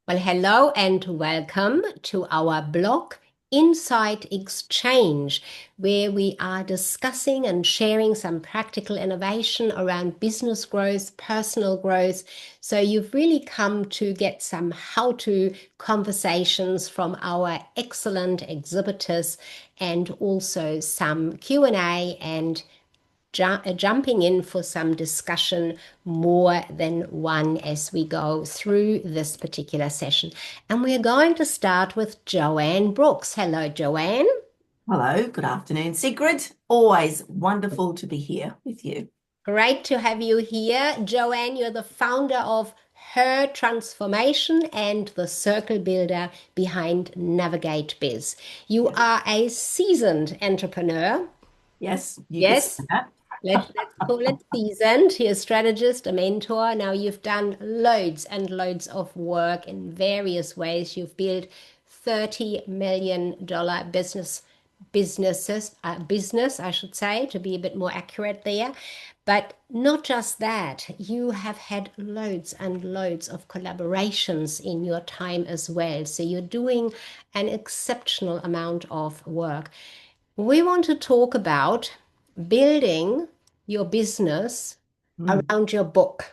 Well, hello and welcome to our blog Insight Exchange, where we are discussing and sharing some practical innovation around business growth, personal growth. So you've really come to get some how-to conversations from our excellent exhibitors and also some Q&A and jumping in for some discussion, more than one, as we go through this particular session. And we're going to start with Joanne Brooks. Hello, Joanne. Hello, good afternoon, Sigrid. Always wonderful to be here with you. Great to have you here. Joanne, you're the founder of Her Transformation and the circle builder behind Navigate Biz. You Yes, are a seasoned entrepreneur. yes, you could say Yes. that. Let's call it seasoned. You're a strategist, a mentor. Now you've done loads and loads of work in various ways. You've built $30 million business, I should say, to be a bit more accurate there. But not just that, you have had loads and loads of collaborations in your time as well. So you're doing an exceptional amount of work. We want to talk about building your business Mm, around your book.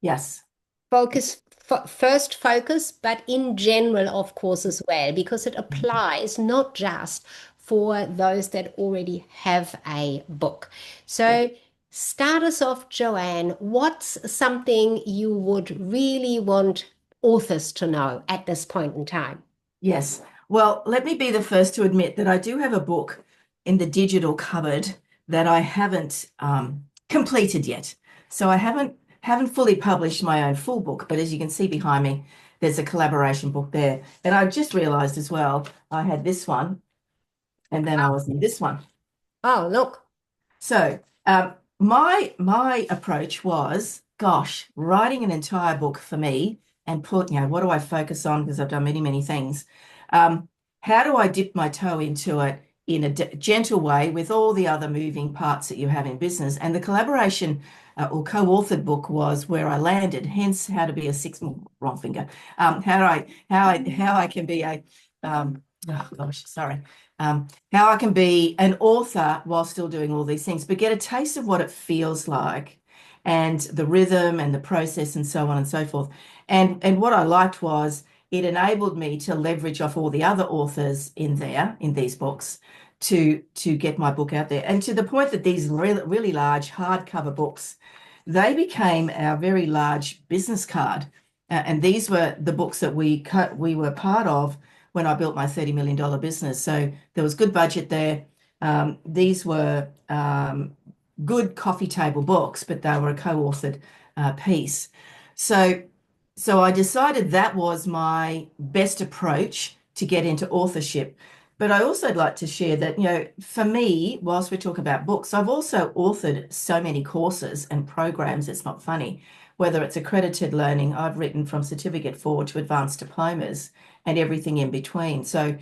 yes, First focus, but in general, of course, as well, because it applies not just for those that already have a book. yeah, So, start us off, Joanne. What's something you would really want authors to know at this point in time? yes. Well, let me be the first to admit that I do have a book in the digital cupboard that I haven't completed yet. So I haven't fully published my own full book, but as you can see behind me, there's a collaboration book there. And I just realized as well, I had this one, and then I was in this one. Oh, look. So my approach was, gosh, writing an entire book for me and what do I focus on? Because I've done many, many things. Um, how do I dip my toe into it in a gentle way with all the other moving parts that you have in business? And the collaboration or co-authored book was where I landed. Hence, how to be a wrong finger. How I can be a oh gosh, sorry. How I can be an author while still doing all these things, but get a taste of what it feels like and the rhythm and the process and so on and so forth. And what I liked was it enabled me to leverage off all the other authors in there in these books to get my book out there. And to the point that these really large hardcover books, they became our very large business card. And these were the books that we were part of when I built my $30 million business. So there was good budget there. These were good coffee table books, but they were a co-authored piece. So, so I decided that was my best approach to get into authorship. But I also like to share that, for me, whilst we're talking about books, I've also authored so many courses and programs, it's not funny. Whether it's accredited learning, I've written from certificate forward to advanced diplomas and everything in between. So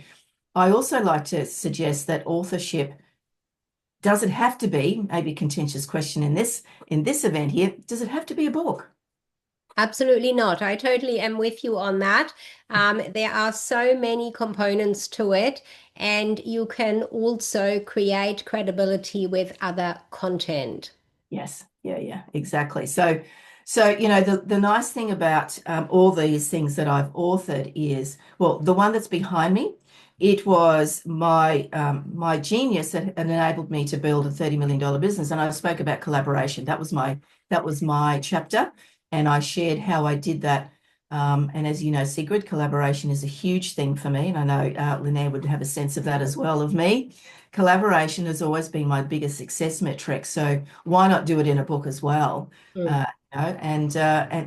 I also like to suggest that authorship doesn't have to be, maybe a contentious question in this event here, does it have to be a book? Absolutely not. I totally am with you on that. There are so many components to it, and you can also create credibility with other content. Yes, yeah, exactly. So the nice thing about all these things that I've authored is, well, the one that's behind me, it was my genius that enabled me to build a $30 million business. And I spoke about collaboration. That was my chapter, and I shared how I did that. And as you know, Sigrid, collaboration is a huge thing for me, and I know Linnea would have a sense of that as well of me. Collaboration has always been my biggest success metric. So why not do it in a book as well? Mm. And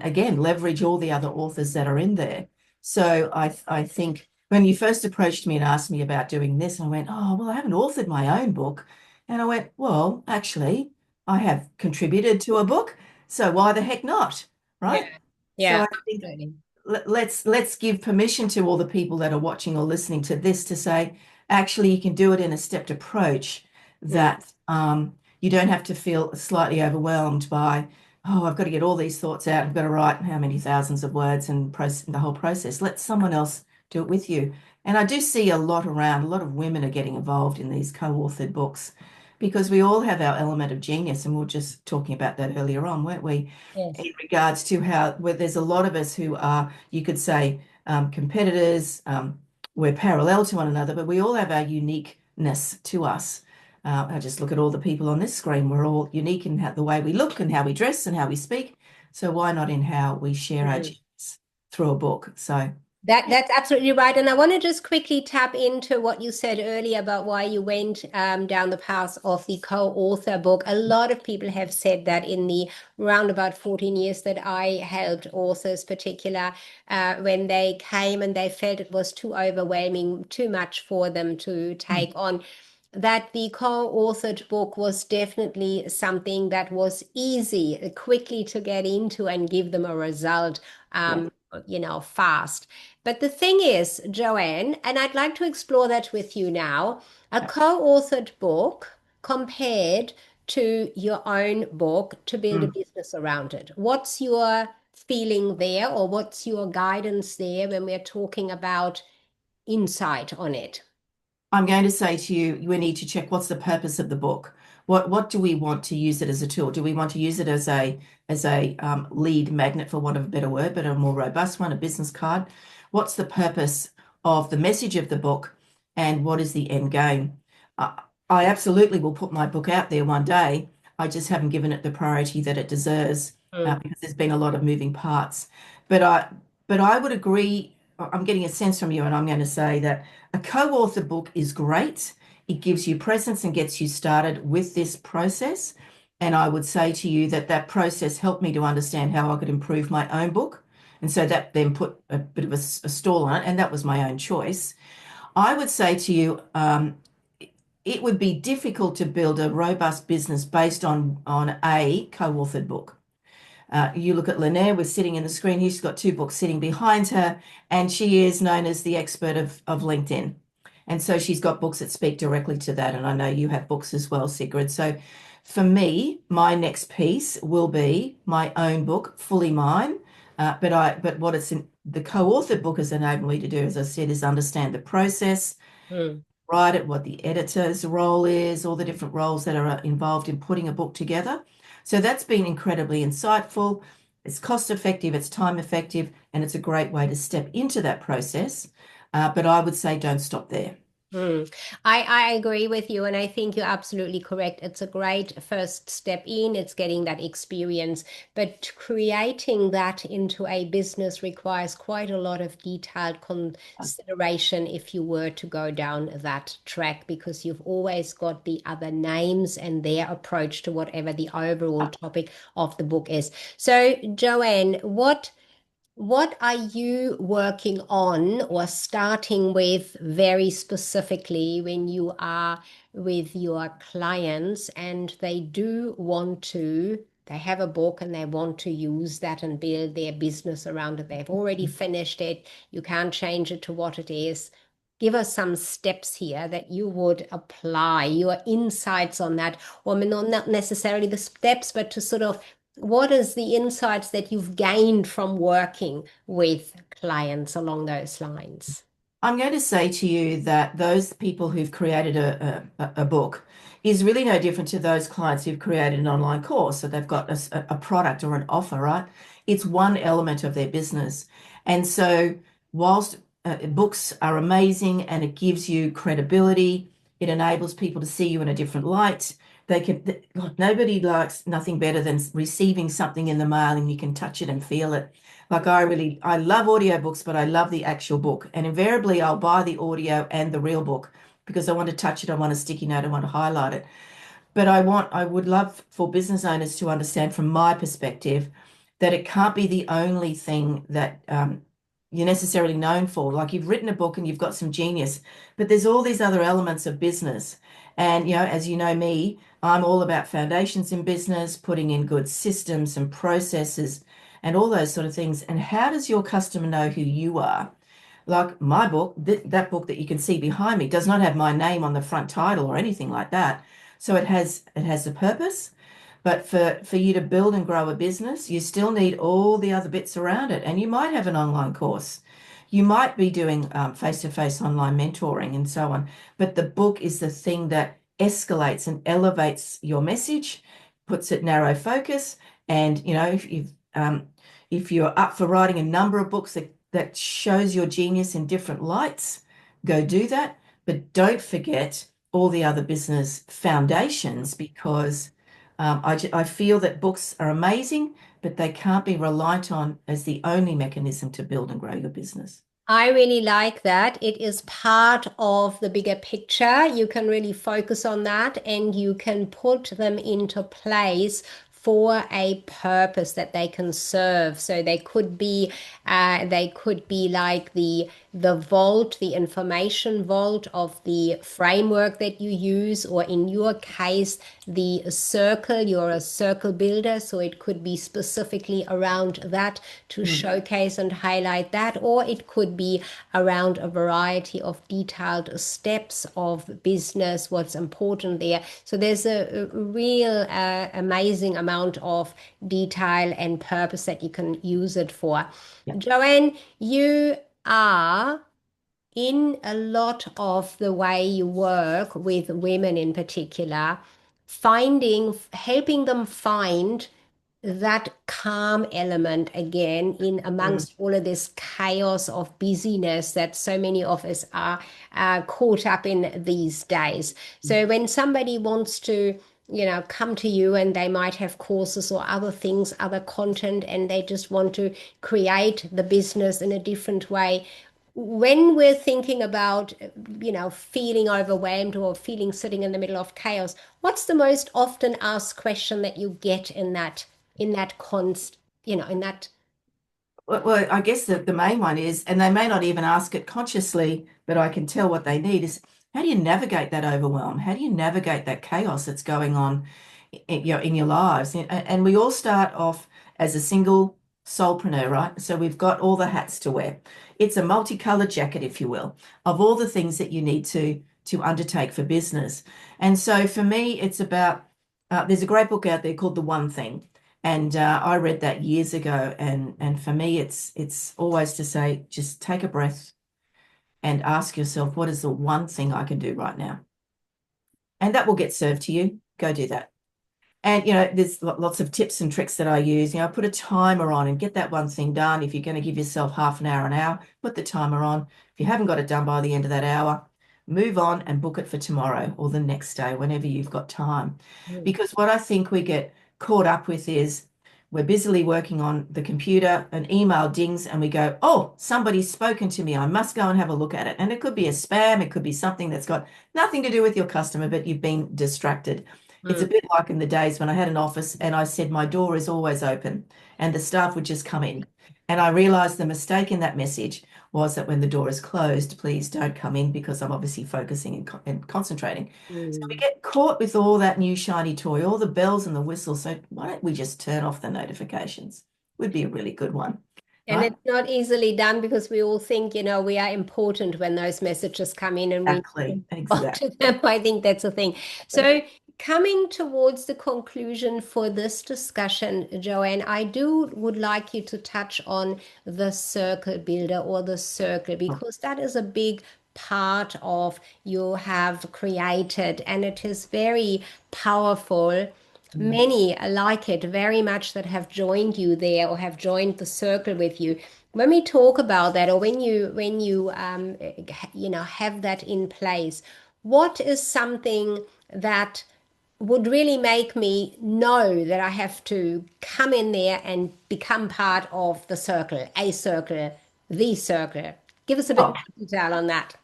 again, leverage all the other authors that are in there. So I think when you first approached me and asked me about doing this, I went, oh, well, I haven't authored my own book. And I went, well, actually, I have contributed to a book. So why the heck not? Yeah, Right. So yeah, I think absolutely. let's give permission to all the people that are watching or listening to this to say, actually, you can do it in a stepped approach Mm. that you don't have to feel slightly overwhelmed by oh, I've got to get all these thoughts out. I've got to write how many thousands of words and the whole process. Let someone else do it with you. And I do see a lot around, a lot of women are getting involved in these co-authored books because we all have our element of genius. And we were just talking about that earlier on, weren't we? Yes. In regards to how where there's a lot of us who are, you could say, competitors. We're parallel to one another, but we all have our uniqueness to us. I just look at all the people on this screen. We're all unique in the way we look and how we dress and how we speak. So why not in how we share our Mm. genius through a book? So yeah, That's absolutely right. And I want to just quickly tap into what you said earlier about why you went down the path of the co-author book. A lot of people have said that in the round about 14 years that I helped authors, particular, when they came and they felt it was too overwhelming, too much for them to take on, that the co-authored book was definitely something that was easy, quickly to get into and give them a result, yeah. fast. But the thing is, Joanne, and I'd like to explore that with you now, a co-authored book compared to your own book to build a Mm. business around it. What's your feeling there, or what's your guidance there when we're talking about insight on it? I'm going to say to you, we need to check what's the purpose of the book. What do we want to use it as a tool? Do we want to use it as a lead magnet, for want of a better word, but a more robust one, a business card? What's the purpose of the message of the book, and what is the end game? I absolutely will put my book out there one day. I just haven't given it the priority that it deserves Mm, because there's been a lot of moving parts. But I would agree. I'm getting a sense from you, and I'm going to say that a co-author book is great. It gives you presence and gets you started with this process. And I would say to you that that process helped me to understand how I could improve my own book. And so that then put a bit of a stall on it, and that was my own choice. I would say to you, it would be difficult to build a robust business based on a co-authored book. You look at Lynette, we're sitting in the screen here. She's got two books sitting behind her, and she is known as the expert of LinkedIn. And so she's got books that speak directly to that. And I know you have books as well, Sigrid. So for me, my next piece will be my own book, fully mine. But what the co-authored book has enabled me to do, as I said, is understand the process, mm. write it, what the editor's role is, all the different roles that are involved in putting a book together. So that's been incredibly insightful. It's cost effective, it's time effective, and it's a great way to step into that process. But I would say don't stop there. Mm. I agree with you, and I think you're absolutely correct. It's a great first step in, it's getting that experience, but creating that into a business requires quite a lot of detailed consideration if you were to go down that track, because you've always got the other names and their approach to whatever the overall topic of the book is. So, Joanne, what are you working on or starting with very specifically when you are with your clients and they do want to, they have a book and they want to use that and build their business around it. They've already finished it. You can't change it to what it is. Give us some steps here that you would apply, your insights on that, or not necessarily the steps, but to sort of what is the insights that you've gained from working with clients along those lines? I'm going to say to you that those people who've created a book is really no different to those clients who've created an online course. So they've got a product or an offer, right? It's one element of their business. And so whilst books are amazing and it gives you credibility, it enables people to see you in a different light. Like nobody likes nothing better than receiving something in the mail and you can touch it and feel it. Like I love audiobooks, but I love the actual book. And invariably I'll buy the audio and the real book because I want to touch it, I want a sticky note, I want to highlight it. But I would love for business owners to understand from my perspective that it can't be the only thing that you're necessarily known for. Like you've written a book and you've got some genius, but there's all these other elements of business. And, as you know me, I'm all about foundations in business, putting in good systems and processes and all those sort of things. And how does your customer know who you are? Like my book, that book that you can see behind me does not have my name on the front title or anything like that. So it has a purpose. But for you to build and grow a business, you still need all the other bits around it. And you might have an online course. You might be doing face-to-face online mentoring and so on. But the book is the thing that escalates and elevates your message, puts it narrow focus. And, if you're up for writing a number of books that shows your genius in different lights, go do that. But don't forget all the other business foundations because I feel that books are amazing, but they can't be relied on as the only mechanism to build and grow your business. I really like that. It is part of the bigger picture. You can really focus on that and you can put them into place for a purpose that they can serve. So they could be like the vault, the information vault of the framework that you use, or in your case, the circle. You're a circle builder, so it could be specifically around that to Mm. showcase and highlight that, or it could be around a variety of detailed steps of business, what's important there. So there's a real amazing amount of detail and purpose that you can use it for. Yeah. Joanne, you are in a lot of the way you work with women in particular, helping them find that calm element again in Mm. amongst all of this chaos of busyness that so many of us are caught up in these days. So when somebody wants to, come to you and they might have courses or other things, other content, and they just want to create the business in a different way. When we're thinking about, feeling overwhelmed or feeling sitting in the middle of chaos, what's the most often asked question that you get in that const, in that. Well, I guess the main one is, and they may not even ask it consciously, but I can tell what they need is how do you navigate that overwhelm? How do you navigate that chaos that's going on in your lives? And we all start off as a single soulpreneur, right? So we've got all the hats to wear. It's a multicolored jacket, if you will, of all the things that you need to undertake for business. And so for me, it's about there's a great book out there called The One Thing. And I read that years ago, and for me, it's always to say, just take a breath and ask yourself, what is the one thing I can do right now? And that will get served to you. Go do that. And there's lots of tips and tricks that I use. Put a timer on and get that one thing done. If you're going to give yourself half an hour, put the timer on. If you haven't got it done by the end of that hour, move on and book it for tomorrow or the next day, whenever you've got time. Mm, Because what I think we get caught up with is we're busily working on the computer, an email dings, and we go, oh, somebody's spoken to me. I must go and have a look at it. And it could be a spam, it could be something that's got nothing to do with your customer, but you've been distracted. It's a mm, bit like in the days when I had an office and I said my door is always open and the staff would just come in. And I realized the mistake in that message was that when the door is closed, please don't come in because I'm obviously focusing and concentrating. So we mm. get caught with all that new shiny toy, all the bells and the whistles. So why don't we just turn off the notifications? Would be a really good one, And right? it's not easily done because we all think, we are important when those messages come in and we Exactly, respond exactly. to them. I think that's a thing. So, coming towards the conclusion for this discussion, Joanne, I would like you to touch on the circle builder or the circle because that is a big part of you have created and it is very powerful. Mm. Many like it very much that have joined you there or have joined the circle with you. When we talk about that, or when you have that in place, what is something that would really make me know that I have to come in there and become part of the circle, a circle, the circle? Give us a bit Oh, more detail on that.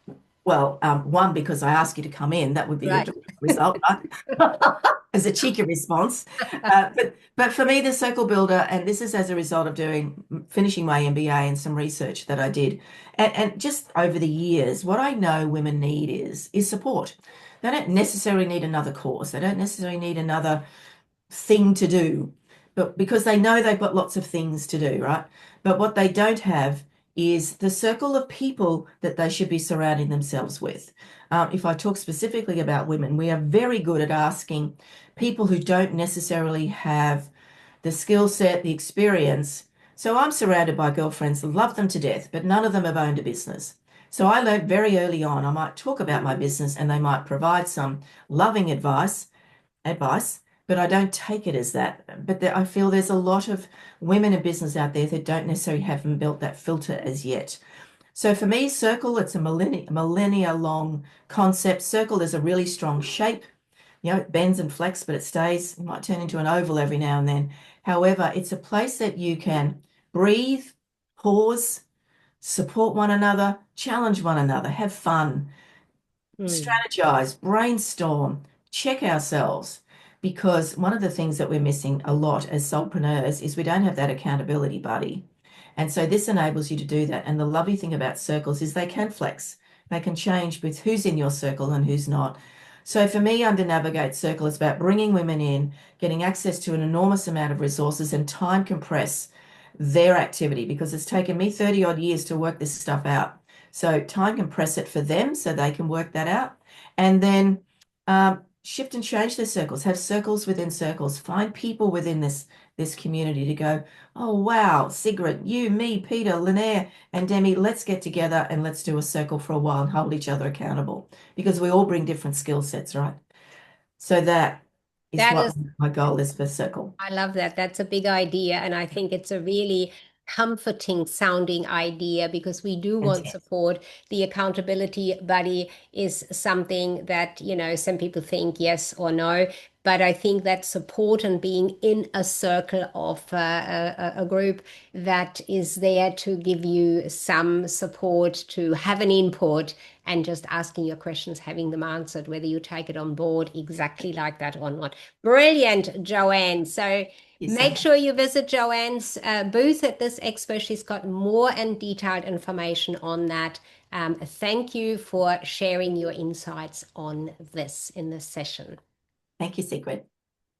well, one, because I asked you to come in, that would be a Right. direct result, right? As a cheeky response. But for me, the circle builder, and this is as a result of finishing my MBA and some research that I did, and just over the years, what I know women need is support. They don't necessarily need another course. They don't necessarily need another thing to do, but because they know they've got lots of things to do, right? But what they don't have is the circle of people that they should be surrounding themselves with. If I talk specifically about women, we are very good at asking people who don't necessarily have the skill set, the experience. So I'm surrounded by girlfriends, love them to death, but none of them have owned a business. So I learned very early on, I might talk about my business and they might provide some loving advice, but I don't take it as that. But I feel there's a lot of women in business out there that don't necessarily haven't built that filter as yet. So for me, circle, it's a millennia long concept. Circle is a really strong shape. It bends and flex, but it stays. It might turn into an oval every now and then. However, it's a place that you can breathe, pause, support one another, challenge one another, have fun, Mm. strategize, brainstorm, check ourselves. Because one of the things that we're missing a lot as solopreneurs is we don't have that accountability buddy. And so this enables you to do that. And the lovely thing about circles is they can flex. They can change with who's in your circle and who's not. So for me, under Navigate Circle, it's about bringing women in, getting access to an enormous amount of resources and time compress their activity because it's taken me 30 odd years to work this stuff out. So time compress it for them so they can work that out. And then shift and change their circles, have circles within circles, find people within this community to go, oh, wow, Sigrid, you, me, Peter, Linaire, and Demi, let's get together and let's do a circle for a while and hold each other accountable because we all bring different skill sets, right? So that is That what is my goal is for circle. I love that. That's a big idea. And I think it's a really comforting sounding idea because we do want Intense. support. The accountability buddy is something that, some people think yes or no. But I think that support and being in a circle of a group that is there to give you some support, to have an input, and just asking your questions, having them answered, whether you take it on board exactly like that or not. Brilliant, Joanne. So Yes, so make sure you visit Joanne's booth at this expo. She's got more and detailed information on that. Thank you for sharing your insights on this in this session. thank you, Sigrid.